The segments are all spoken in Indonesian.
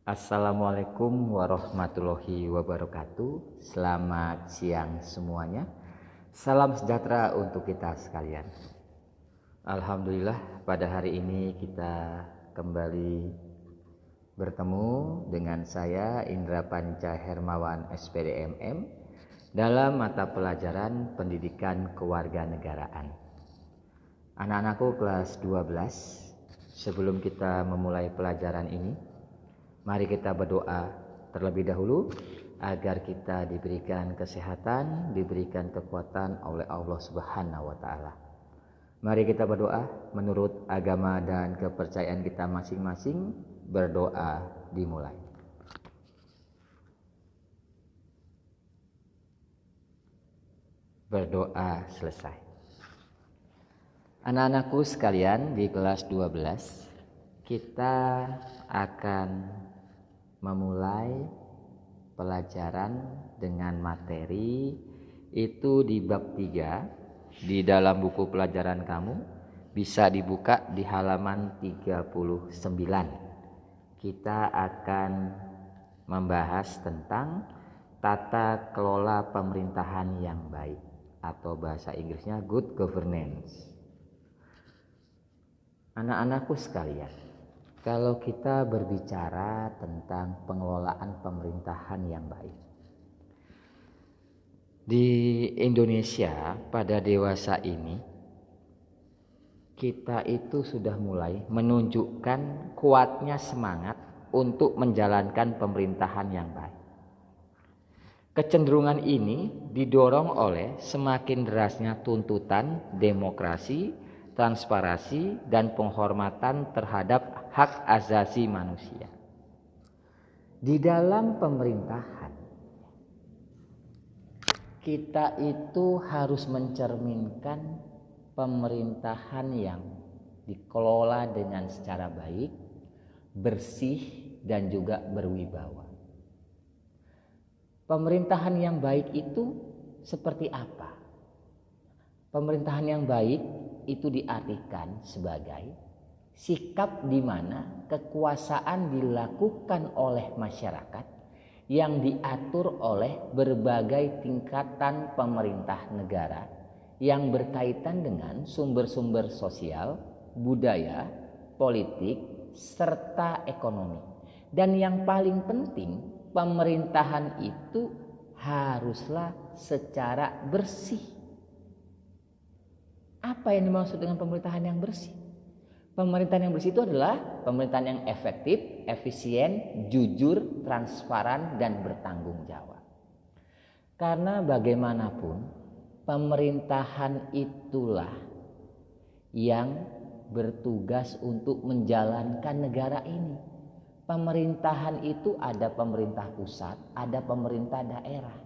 Assalamualaikum warahmatullahi wabarakatuh. Selamat siang semuanya. Salam sejahtera untuk kita sekalian. Alhamdulillah pada hari ini kita kembali bertemu dengan saya Indra Panca Hermawan SPD MM dalam mata pelajaran Pendidikan Kewarganegaraan. Anak-anakku kelas 12, sebelum kita memulai pelajaran ini, mari kita berdoa terlebih dahulu agar kita diberikan kesehatan, diberikan kekuatan oleh Allah Subhanahu wa taala. Mari kita berdoa menurut agama dan kepercayaan kita masing-masing. Berdoa dimulai. Berdoa selesai. Anak-anakku sekalian di kelas 12, kita akan memulai pelajaran dengan materi itu di bab 3 di dalam buku pelajaran kamu, bisa dibuka di halaman 39. Kita akan membahas tentang tata kelola pemerintahan yang baik atau bahasa Inggrisnya good governance. Anak-anakku sekalian, kalau kita berbicara tentang pengelolaan pemerintahan yang baik, di Indonesia pada dewasa ini kita itu sudah mulai menunjukkan kuatnya semangat untuk menjalankan pemerintahan yang baik. Kecenderungan ini didorong oleh semakin derasnya tuntutan demokrasi, transparansi, dan penghormatan terhadap hak asasi manusia. Di dalam pemerintahan, kita itu harus mencerminkan pemerintahan yang dikelola dengan secara baik, bersih, dan juga berwibawa. Pemerintahan yang baik itu seperti apa? Pemerintahan yang baik itu diartikan sebagai sikap di mana kekuasaan dilakukan oleh masyarakat yang diatur oleh berbagai tingkatan pemerintah negara yang berkaitan dengan sumber-sumber sosial, budaya, politik, serta ekonomi. Dan yang paling penting, pemerintahan itu haruslah secara bersih. Apa yang dimaksud dengan pemerintahan yang bersih? Pemerintahan yang bersih itu adalah pemerintahan yang efektif, efisien, jujur, transparan, dan bertanggung jawab. Karena bagaimanapun, pemerintahan itulah yang bertugas untuk menjalankan negara ini. Pemerintahan itu ada pemerintah pusat, ada pemerintah daerah.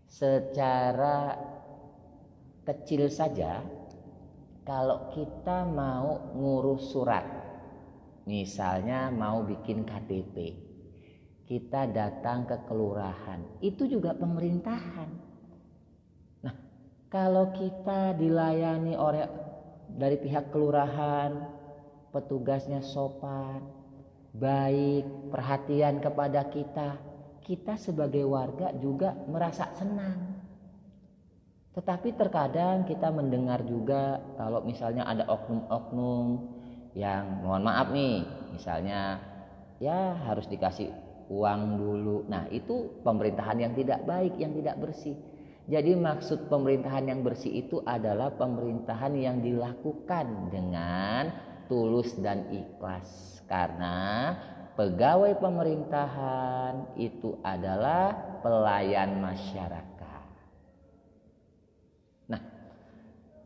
Secara kecil saja, kalau kita mau ngurus surat, misalnya mau bikin KTP, kita datang ke kelurahan, itu juga pemerintahan. Nah, kalau kita dilayani dari pihak kelurahan, petugasnya sopan, baik, perhatian kepada kita sebagai warga juga merasa senang. Tetapi terkadang kita mendengar juga kalau misalnya ada oknum-oknum yang mohon maaf nih, misalnya ya harus dikasih uang dulu. Nah, itu pemerintahan yang tidak baik, yang tidak bersih. Jadi maksud pemerintahan yang bersih itu adalah pemerintahan yang dilakukan dengan tulus dan ikhlas. Karena pegawai pemerintahan itu adalah pelayan masyarakat.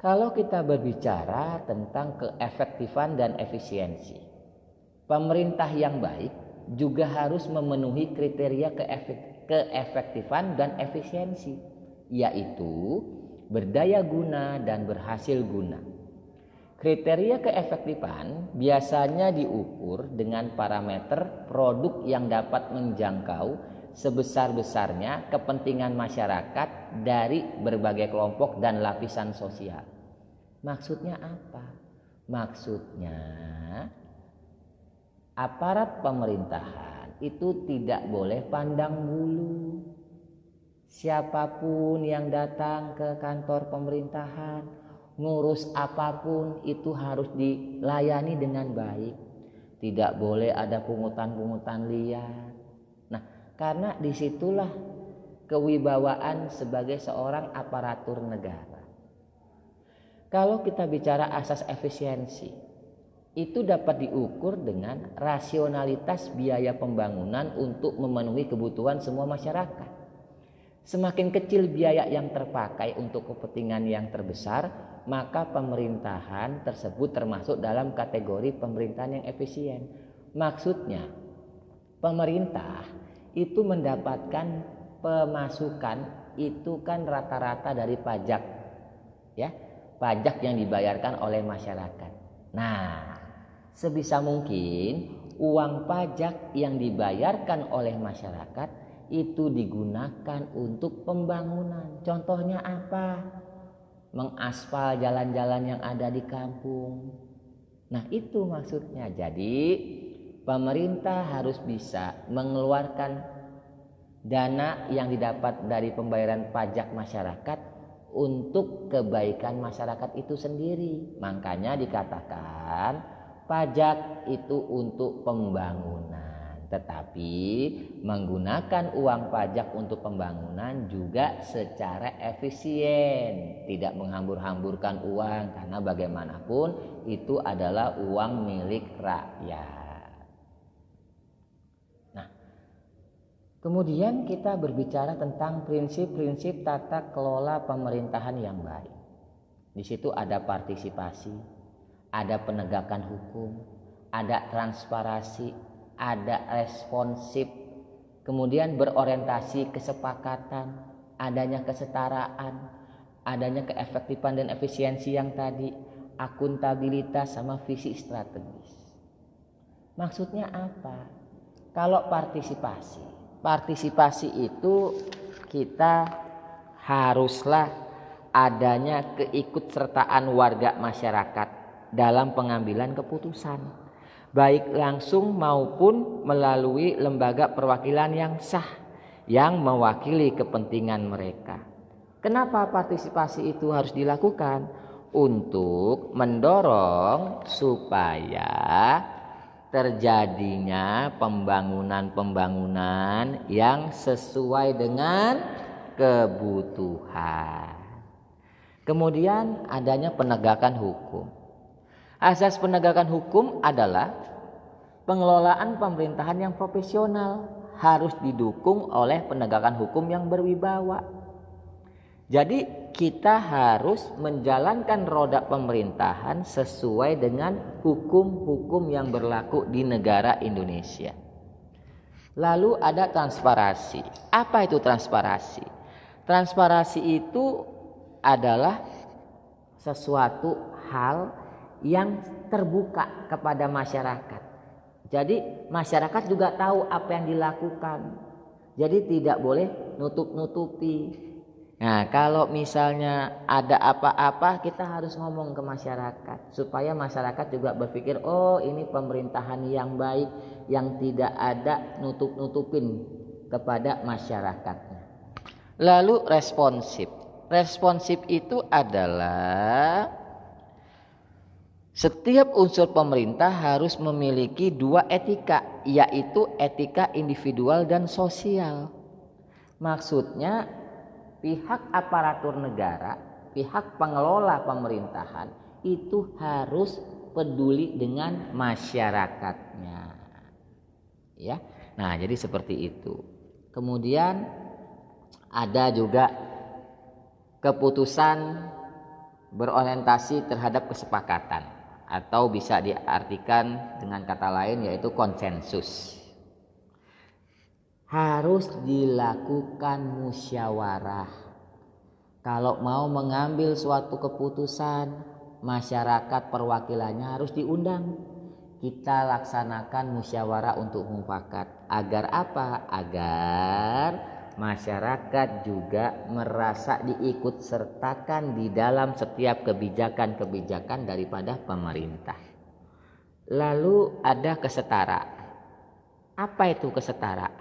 Kalau kita berbicara tentang keefektifan dan efisiensi, pemerintah yang baik juga harus memenuhi kriteria keefektifan dan efisiensi, yaitu berdaya guna dan berhasil guna. Kriteria keefektifan biasanya diukur dengan parameter produk yang dapat menjangkau sebesar-besarnya kepentingan masyarakat dari berbagai kelompok dan lapisan sosial. Maksudnya apa? Maksudnya aparat pemerintahan itu tidak boleh pandang bulu. Siapapun yang datang ke kantor pemerintahan, ngurus apapun itu harus dilayani dengan baik. Tidak boleh ada pungutan-pungutan liar. Nah, karena disitulah kewibawaan sebagai seorang aparatur negara. Kalau kita bicara asas efisiensi, itu dapat diukur dengan rasionalitas biaya pembangunan untuk memenuhi kebutuhan semua masyarakat. Semakin kecil biaya yang terpakai untuk kepentingan yang terbesar, maka pemerintahan tersebut termasuk dalam kategori pemerintahan yang efisien. Maksudnya, pemerintah itu mendapatkan pemasukan itu kan rata-rata dari pajak, ya, pajak yang dibayarkan oleh masyarakat. Nah, sebisa mungkin uang pajak yang dibayarkan oleh masyarakat itu digunakan untuk pembangunan. Contohnya apa? Mengaspal jalan-jalan yang ada di kampung. Nah, itu maksudnya. Jadi pemerintah harus bisa mengeluarkan dana yang didapat dari pembayaran pajak masyarakat untuk kebaikan masyarakat itu sendiri. Makanya dikatakan pajak itu untuk pembangunan. Tetapi menggunakan uang pajak untuk pembangunan juga secara efisien, tidak menghambur-hamburkan uang, karena bagaimanapun itu adalah uang milik rakyat. Nah, kemudian kita berbicara tentang prinsip-prinsip tata kelola pemerintahan yang baik. Di situ ada partisipasi, ada penegakan hukum, ada transparansi, ada responsif, kemudian berorientasi kesepakatan, adanya kesetaraan, adanya keefektifan dan efisiensi yang tadi, akuntabilitas sama visi strategis. Maksudnya apa? Kalau partisipasi itu kita haruslah adanya keikutsertaan warga masyarakat dalam pengambilan keputusan, baik langsung maupun melalui lembaga perwakilan yang sah yang mewakili kepentingan mereka. Kenapa partisipasi itu harus dilakukan? Untuk mendorong supaya terjadinya pembangunan-pembangunan yang sesuai dengan kebutuhan. Kemudian adanya penegakan hukum. Asas penegakan hukum adalah pengelolaan pemerintahan yang profesional, harus didukung oleh penegakan hukum yang berwibawa. Jadi kita harus menjalankan roda pemerintahan sesuai dengan hukum-hukum yang berlaku di negara Indonesia. Lalu ada transparansi. Apa itu transparansi? Transparansi itu adalah sesuatu hal yang terbuka kepada masyarakat. Jadi masyarakat juga tahu apa yang dilakukan. Jadi tidak boleh nutup-nutupi. Nah, kalau misalnya ada apa-apa, kita harus ngomong ke masyarakat supaya masyarakat juga berpikir, oh ini pemerintahan yang baik, yang tidak ada nutup-nutupin kepada masyarakatnya. Lalu responsif. Responsif itu adalah setiap unsur pemerintah harus memiliki dua etika, yaitu etika individual dan sosial. Maksudnya pihak aparatur negara, pihak pengelola pemerintahan itu harus peduli dengan masyarakatnya. Ya. Nah, jadi seperti itu. Kemudian ada juga keputusan berorientasi terhadap kesepakatan, atau bisa diartikan dengan kata lain yaitu konsensus. Harus dilakukan musyawarah. Kalau mau mengambil suatu keputusan, masyarakat perwakilannya harus diundang. Kita laksanakan musyawarah untuk mufakat. Agar apa? Agar masyarakat juga merasa diikut sertakan di dalam setiap kebijakan-kebijakan daripada pemerintah. Lalu ada kesetaraan. Apa itu kesetaraan?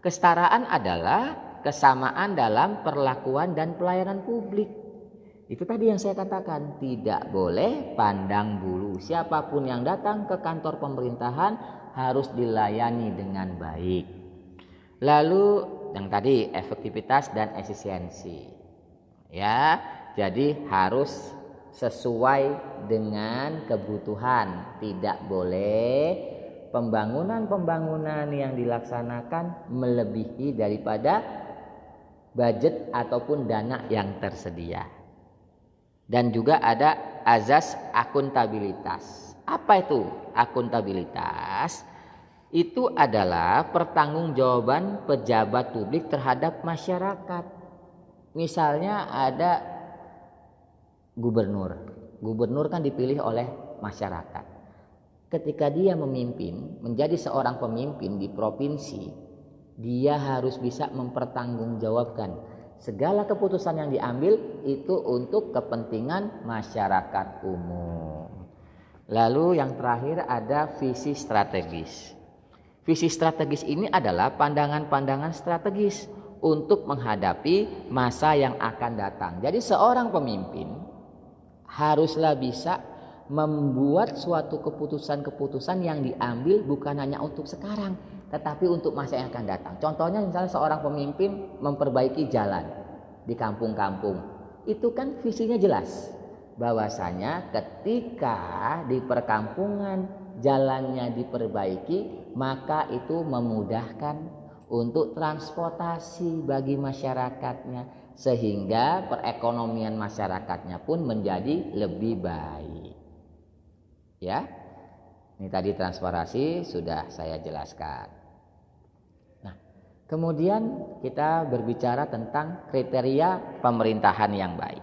Kesetaraan adalah kesamaan dalam perlakuan dan pelayanan publik. Itu tadi yang saya katakan, tidak boleh pandang bulu. Siapapun yang datang ke kantor pemerintahan harus dilayani dengan baik. Lalu yang tadi efektivitas dan efisiensi. Ya, jadi harus sesuai dengan kebutuhan. Tidak boleh pembangunan yang dilaksanakan melebihi daripada budget ataupun dana yang tersedia. Dan juga ada azas akuntabilitas. Apa itu akuntabilitas? Itu adalah pertanggungjawaban pejabat publik terhadap masyarakat. Misalnya ada gubernur. Gubernur kan dipilih oleh masyarakat. Ketika dia memimpin, menjadi seorang pemimpin di provinsi, dia harus bisa mempertanggungjawabkan segala keputusan yang diambil itu untuk kepentingan masyarakat umum. Lalu yang terakhir ada visi strategis. Visi strategis ini adalah pandangan-pandangan strategis untuk menghadapi masa yang akan datang. Jadi seorang pemimpin haruslah bisa membuat suatu keputusan-keputusan yang diambil bukan hanya untuk sekarang, tetapi untuk masa yang akan datang. Contohnya misalnya seorang pemimpin memperbaiki jalan di kampung-kampung. Itu kan visinya jelas. Bahwasanya ketika di perkampungan jalannya diperbaiki, maka itu memudahkan untuk transportasi bagi masyarakatnya. Sehingga perekonomian masyarakatnya pun menjadi lebih baik. Ya, ini tadi transparansi sudah saya jelaskan. Nah, kemudian kita berbicara tentang kriteria pemerintahan yang baik.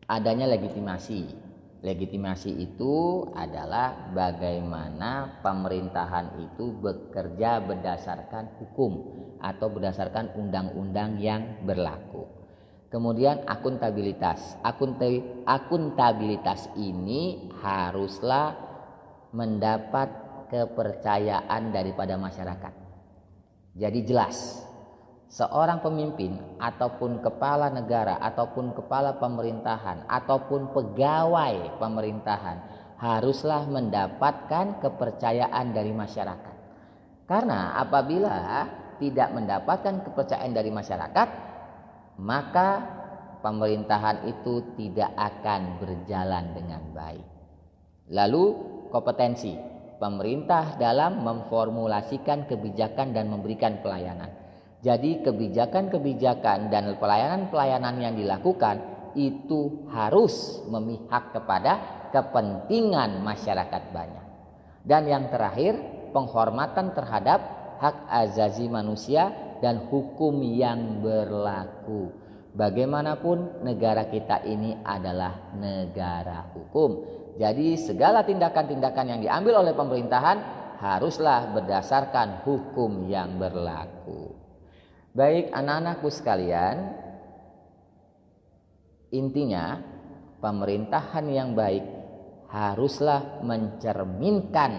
Adanya legitimasi. Legitimasi itu adalah bagaimana pemerintahan itu bekerja berdasarkan hukum atau berdasarkan undang-undang yang berlaku. Kemudian akuntabilitas. Akuntabilitas ini haruslah mendapat kepercayaan daripada masyarakat. Jadi jelas, seorang pemimpin ataupun kepala negara ataupun kepala pemerintahan ataupun pegawai pemerintahan haruslah mendapatkan kepercayaan dari masyarakat. Karena apabila tidak mendapatkan kepercayaan dari masyarakat, maka pemerintahan itu tidak akan berjalan dengan baik. Lalu kompetensi pemerintah dalam memformulasikan kebijakan dan memberikan pelayanan. Jadi kebijakan-kebijakan dan pelayanan-pelayanan yang dilakukan itu harus memihak kepada kepentingan masyarakat banyak. Dan yang terakhir, penghormatan terhadap hak asasi manusia dan hukum yang berlaku. Bagaimanapun negara kita ini adalah negara hukum. Jadi segala tindakan-tindakan yang diambil oleh pemerintahan haruslah berdasarkan hukum yang berlaku. Baik anak-anakku sekalian, intinya pemerintahan yang baik haruslah mencerminkan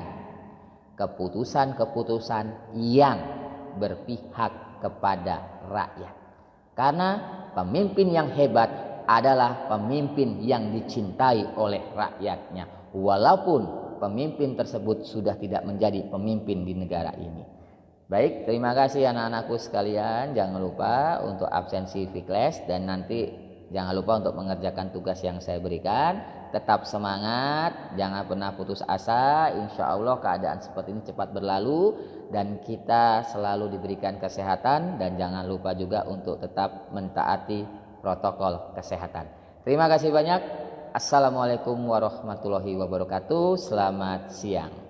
keputusan-keputusan yang berpihak kepada rakyat. Karena pemimpin yang hebat adalah pemimpin yang dicintai oleh rakyatnya, walaupun pemimpin tersebut sudah tidak menjadi pemimpin di negara ini. Baik, terima kasih anak-anakku sekalian. Jangan lupa untuk absensi Fikles dan nanti jangan lupa untuk mengerjakan tugas yang saya berikan. Tetap semangat, jangan pernah putus asa. Insya Allah keadaan seperti ini cepat berlalu dan kita selalu diberikan kesehatan, dan jangan lupa juga untuk tetap mentaati protokol kesehatan. Terima kasih banyak. Assalamualaikum warahmatullahi wabarakatuh. Selamat siang.